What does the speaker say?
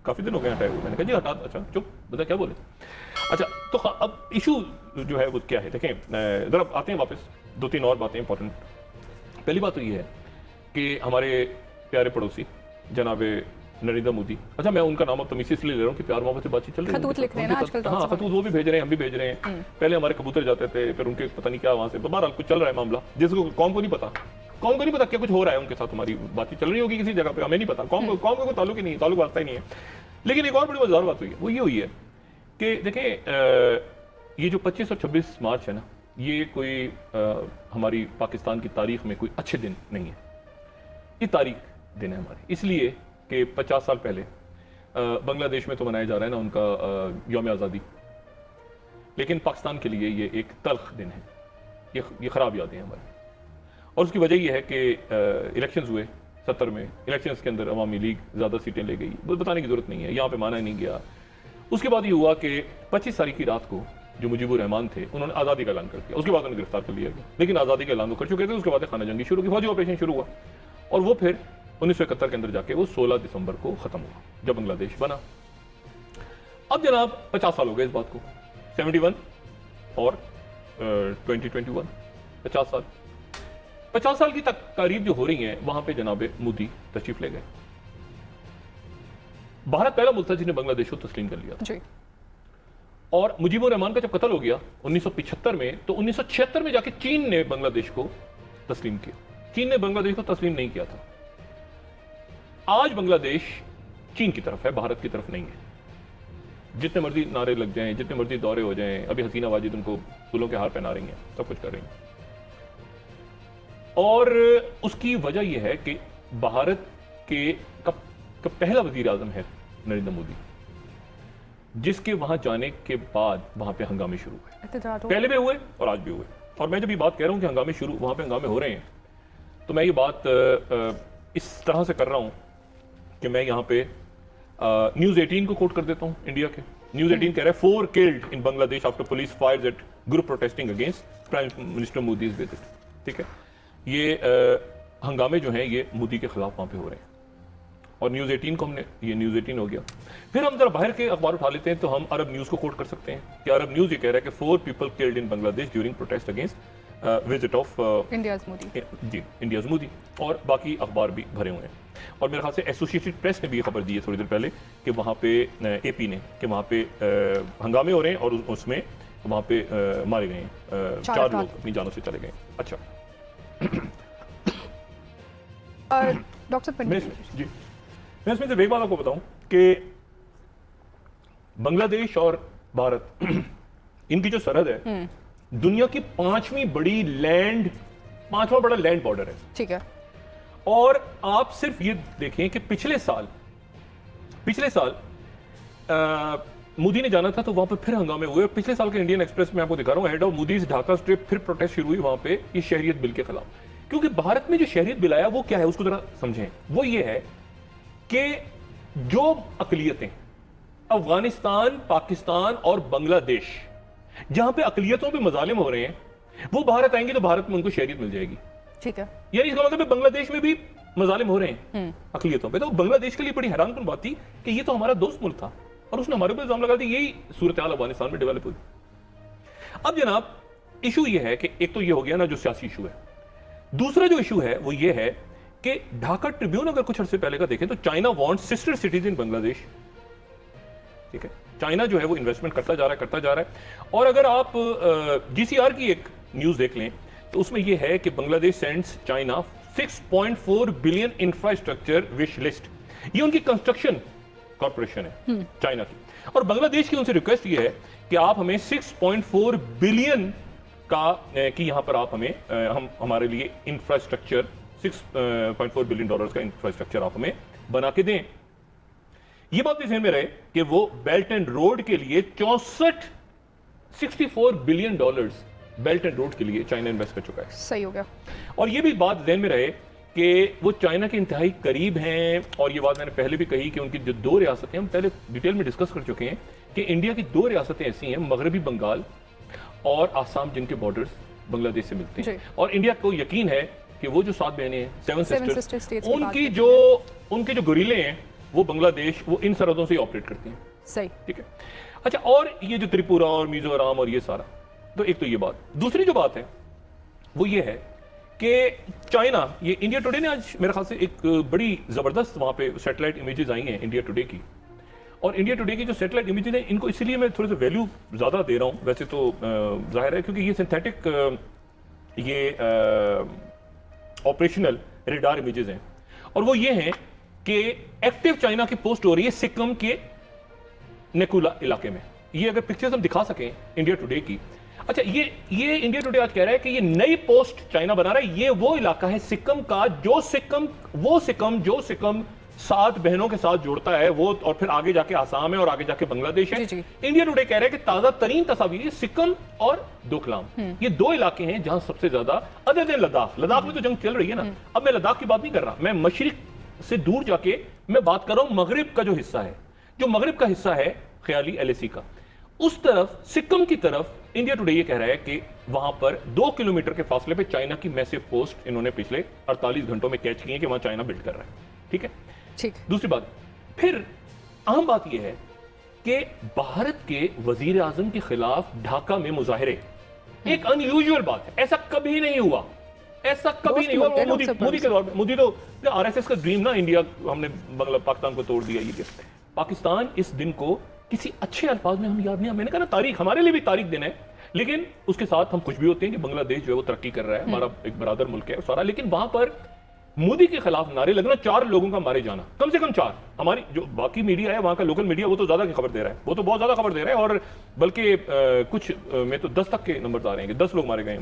काफ़ी दिन हो गए हटाए हुए। मैंने कहा जी हटा, अच्छा चुप, बता क्या बोले। अच्छा तो अब इशू जो है वो क्या है, देखें ज़रा आते हैं वापस, 2-3 और बातें इंपॉर्टेंट। पहली बात तो ये है कि हमारे प्यारे पड़ोसी जनाब नरेंद्र मोदी, अच्छा मैं उनका नाम अब तमीज़ इसलिए ले रहा हूँ कि प्यार मोहब्बत से बातचीत चल रही है, खतूत लिख रहे हैं ना आजकल, हाँ खतूत वो भी भेज रहे हैं, हम भी भेज रहे हैं। पहले हमारे कबूतर जाते थे, फिर उनके पता नहीं क्या वहाँ से, बहरहाल कुछ चल रहा है मामला जिसको कौम को नहीं पता, कौम को नहीं पता क्या कुछ हो रहा है उनके साथ, हमारी बातचीत चल रही होगी किसी जगह पे, हमें नहीं पता, कौम का कोई ताल्लुक ही नहीं है, ताल्लुक वास्ता ही नहीं है। लेकिन एक और बड़ी मजेदार बात हुई है, वो ये हुई है कि देखें ये जो 25 और 26 मार्च है ना, ये कोई हमारी पाकिस्तान की तारीख में कोई अच्छे दिन नहीं है। ये तारीख दिन है हमारी, इसलिए कि 50 साल पहले बांग्लादेश में तो मनाया जा रहा है ना उनका यौम आज़ादी, लेकिन पाकिस्तान के लिए ये एक तल्ख दिन है, ये ख़राब यादें हैं हमारी। और उसकी वजह यह है कि इलेक्शंस हुए 70 में, इलेक्शंस के अंदर अवामी लीग ज़्यादा सीटें ले गई, बताने की ज़रूरत नहीं है, यहाँ पे माना ही नहीं गया। उसके बाद ये हुआ कि 25 तारीख की रात को जो मुजीबुर रहमान थे उन्होंने आज़ादी का ऐलान कर दिया, उसके बाद उन्हें गिरफ्तार कर लिया गया, लेकिन आज़ादी का ऐलान वो कर चुके थे। उसके बाद खाना जंगी शुरू की, फौजी ऑपरेशन शुरू हुआ, और वो फिर 1971 के अंदर जाके वो 16 दिसंबर को ख़त्म हुआ जब बांग्लादेश बना। अब जनाब 50 साल हो गए इस बात को, 71 और 2021, 50 साल की तकरीब जो हो रही है, वहां पे जनाब मोदी तशरीफ ले गए। भारत पहला मुल्क था जिसने बांग्लादेश को तस्लीम कर लिया जी। और मुजीबुर रहमान का जब कत्ल हो गया 1975 में, तो 1976 में जाके चीन ने बांग्लादेश को तस्लीम किया। चीन ने बांग्लादेश को तस्लीम नहीं किया था। आज बांग्लादेश चीन की तरफ है, भारत की तरफ नहीं है। जितने मर्जी नारे लग जाएं, जितने मर्जी दौरे हो जाएं, अभी हसीना वाजिद उनको फूलों के हार पहना रही हैं, सब कुछ कर रही हैं। और उसकी वजह यह है कि भारत के का पहला वजीर आजम है नरेंद्र मोदी, जिसके वहां जाने के बाद वहां पे हंगामे शुरू हुए, पहले भी हुए और आज भी हुए। और मैं जब ये बात कह रहा हूं कि हंगामे शुरू, वहां पे हंगामे हो रहे हैं, तो मैं ये बात इस तरह से कर रहा हूं कि मैं यहां पे न्यूज 18 को कोट कर देता हूं, इंडिया के। न्यूज 18 कह रहा है 4 killed in Bangladesh after police fires at group protesting against prime minister Modi's visit. ठीक है, ये हंगामे जो हैं ये मोदी के खिलाफ वहां पे हो रहे हैं। और न्यूज 18 को हमने, ये न्यूज 18 हो गया। फिर हम जरा बाहर के अखबार उठा लेते हैं, तो हम अरब न्यूज को कोट कर सकते हैं कि अरब न्यूज ये कह रहा है कि 4 people killed in Bangladesh during protest against visit of India's Modi. जी, इंडियाज मोदी। और बाकी अखबार भी भरे हुए हैं। और मेरे ख्याल से एसोसिएटेड प्रेस ने भी ये खबर दी है थोड़ी देर पहले कि वहाँ पे AP ने कि वहाँ पे हंगामे हो रहे हैं और उसमें वहाँ पे मारे गए हैं 4 लोग अपनी जानों से चले गए। अच्छा डॉक्टर पंडित जी, मैं इसमें से एक बात आपको बताऊं कि बांग्लादेश और भारत इनकी जो सरहद है दुनिया की 5वीं बड़ी लैंड, 5वां बड़ा लैंड बॉर्डर है। ठीक है। और आप सिर्फ ये देखें कि पिछले साल मोदी ने जाना था तो वहां पर फिर हंगामे हुए। पिछले साल के इंडियन एक्सप्रेस में आपको दिखा रहा हूं, head of Modi's Dhaka trip, फिर प्रोटेस्ट शुरू हुई वहां पे ये शहरियत बिल के खिलाफ। क्योंकि भारत में जो शहरियत बिल आया वो क्या है उसको जरा समझें। वो ये है कि जो अकलियतें अफगानिस्तान, पाकिस्तान और बांग्लादेश, जहां पे अकलियतों पे मजालिम हो रहे हैं, वो भारत आएंगे तो भारत में उनको शहरियत मिल जाएगी। ठीक है, यानी इसका मतलब बांग्लादेश में भी मजालिम हो रहे हैं अकलियतों पे। तो बांग्लादेश के लिए बड़ी हैरानकुन बात थी कि ये तो हमारा दोस्त मुल्क था और उसने हमारे ऊपर इल्जाम लगा दिया। यही सूरत हाल अफगानिस्तान में डेवलप हुई। अब जनाब इशू ये है कि एक तो ये हो गया ना जो सियासी इशू है, दूसरा जो इशू है वो ये है कि ढाका ट्रिब्यून अगर कुछ अर्से पहले का देखें तो China wants sister cities in Bangladesh. ठीक है, चाइना जो है वो इन्वेस्टमेंट करता जा रहा है। और अगर आप GCR की एक न्यूज देख लें तो उसमें यह है कि Bangladesh sends China 6.4 billion infrastructure wish list. ये उनकी कंस्ट्रक्शन कॉर्पोरेशन है चाइना की, और बांग्लादेश की उनसे रिक्वेस्ट ये है कि आप हमें 6.4 बिलियन की यहां पर आप हमें हम हमारे लिए इंफ्रास्ट्रक्चर 6.4 बिलियन डॉलर्स का इंफ्रास्ट्रक्चर आप हमें बना के दें। ये बात भी ध्यान में रहे कि वो बेल्ट एंड रोड के लिए 64 billion dollars belt and road के लिए चाइना इन्वेस्ट कर चुका है। सही हो गया। और ये भी बात ध्यान में रहे कि वो चाइना के इंतहाई करीब हैं। और ये बात मैंने पहले भी कही कि उनकी जो 2 रियासतें, हम पहले डिटेल में डिस्कस कर चुके हैं कि इंडिया की 2 रियासतें ऐसी हैं, मगरबी बंगाल और आसाम, जिनके बॉर्डर्स बांग्लादेश से मिलते हैं। और इंडिया को यकीन है कि वो जो 7 बहनें हैं, 7 सिस्टर्स, उनके जो गुरीले हैं वो बांग्लादेश, वो इन सरहदों से ऑपरेट करती हैं। सही। ठीक है। अच्छा, और ये जो त्रिपुरा और मिजोरम और ये सारा, तो एक तो ये बात। दूसरी जो बात है वो ये है कि चाइना, ये इंडिया टुडे ने आज मेरे ख्याल से एक बड़ी जबरदस्त वहां पे सैटेलाइट इमेजेस आई हैं इंडिया टुडे की, और इंडिया टुडे की जो सैटेलाइट इमेजेस हैं इनको इसलिए मैं थोड़े से वैल्यू ज्यादा दे रहा हूं, वैसे तो जाहिर है क्योंकि ये सिंथेटिक ये ऑपरेशनल रेडार इमेजेस हैं, और वो ये हैं कि एक्टिव चाइना की पोस्ट हो रही है सिक्किम के नेकुला इलाके में। ये अगर पिक्चर्स हम दिखा सकें इंडिया टुडे की। अच्छा, ये इंडिया टुडे आज कह रहा है कि ये नई पोस्ट चाइना बना रहा है, ये वो इलाका है सिक्किम का जो सिक्किम 7 बहनों के साथ जोड़ता है वो, और फिर आगे जाके आसाम है और आगे जाके बांग्लादेश है। इंडिया टुडे कह रहा है कि ताजा तरीन तस्वीर सिक्किम और डोकलाम, ये 2 इलाके हैं जहां सबसे ज्यादा, अदर देन लद्दाख में तो जंग चल रही है ना। अब मैं लद्दाख की बात नहीं कर रहा, मैं मशरिक से दूर जाके मैं बात कर रहा हूं मगरिब का जो हिस्सा है, जो मगरिब का हिस्सा है ख्याली एलएसी का, उस तरफ सिक्किम की तरफ इंडिया टुडे ये कह रहा है कि वहां पर 2 किलोमीटर के फासले पे चाइना की मैसिव पोस्ट इन्होंने पिछले 48 घंटों में कैच की है कि वहां चाइना बिल्ड कर रहा है। ठीक है, ठीक। दूसरी बात, फिर अहम बात यह है कि भारत के वजीर आजम के खिलाफ ढाका में मुजाहिरे एक अनयूजुअल बात है, ऐसा कभी नहीं हुआ, ऐसा कभी नहीं हुआ। मोदी के दौर में, मोदी तो आरएसएस का ड्रीम ना, इंडिया हमने पाकिस्तान को तोड़ दिया। ये पाकिस्तान इस दिन को किसी अच्छे अल्फाज में हम याद नहीं, मैंने कहा ना तारीख, हमारे लिए भी तारीख दिन है, लेकिन उसके साथ हम खुश भी होते हैं कि बांग्लादेश जो है वो तरक्की कर रहा है, हमारा एक बरादर मुल्क है सारा। लेकिन वहां पर मोदी के खिलाफ नारे लगना, 4 लोगों का मारे जाना, कम से कम 4। हमारी जो बाकी मीडिया है वहां का लोकल मीडिया वो तो ज्यादा की खबर दे रहा है, वो तो बहुत ज्यादा खबर दे रहा है, और बल्कि कुछ में तो 10 तक के नंबर आ रहे हैं कि 10 लोग मारे गए।